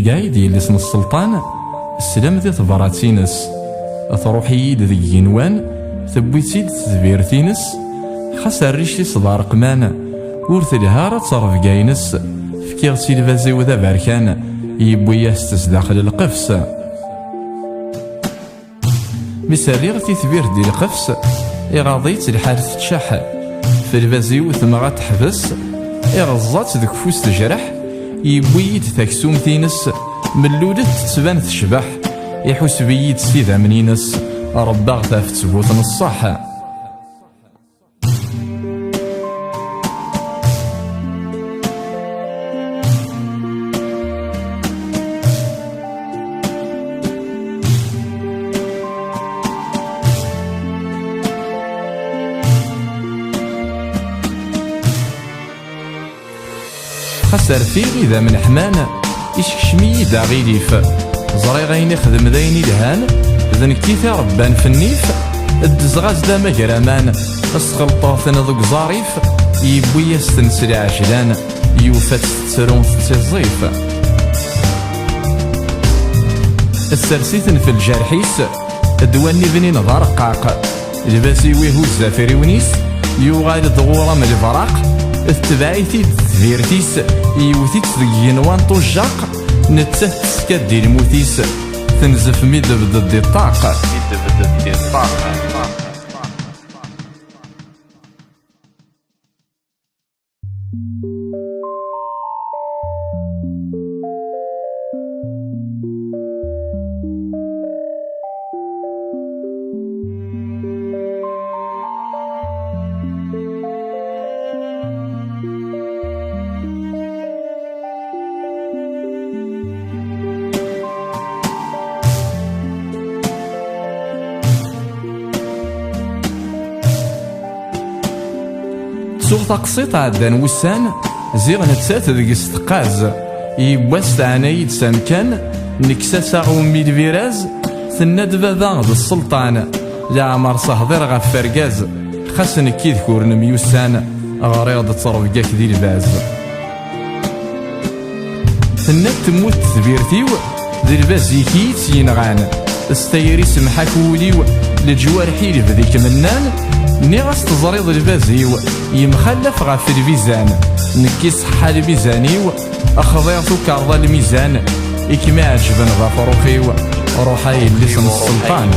شقايد يلي اسم السلطان السلام ذي تبراتينس تروح يد ذي ينوان ثبويتيد تذبيرتينس خسر ريشي صدار قمان ورث الهارة تصرف قاينس فكيغ سيلفازي وذا باركان يبوي يستس داخل القفس مساريغ تثبير دي القفس إغاضيت الحارث تشاح في الفازي وثمغة تحبس إغزات ذك فوس تجرح يبويد تاكسوم تينس ملولة تبان تشبح يحوس بيد سيدا منينس رباغ تافت تبوت نصاح خسر فيغي ذا من حمانا يشكشمي دا غيليف زري غيني خدم ذايني لهان ذن كيثا ربان في النيف الدزغاز دا مجرمان السخلطاث نضق ظريف يبوي يستنسل عجلان يوفات تسرون تزيف السرسيثن في الجرحيس الدواني بني نظر قاق الباسي ويهو الزافري ونيس يوغال ضغورة من الفراق التبعيتي تذبيرتيس يوثيت ذي ينوان طجاق نتسه تسكدي الموتيس تنزف ميد بدد الطاقة سوغ تقسيط عدان وسان زيغ نتسات ذي استقاز يبواس عنايد سامكان نكساس غومي الفيراز ثناد بابا ذا السلطان لعمر صهدر غف فرقاز خاصن كيد كورن ميوسان غريض تصرف جاك ذي الباز ثناد تموت تذبيرتيو ذي الباز يكيت ينغان استيري سمحك وليو لجوارحي لفذيك منان نيغاس تزريض البازيو يمخلف غف الفيزان نكيس حال ميزانيو أخضيرتو كارضا الميزان إكما عجبن غفروخيو روحاي اللي اسم السلطان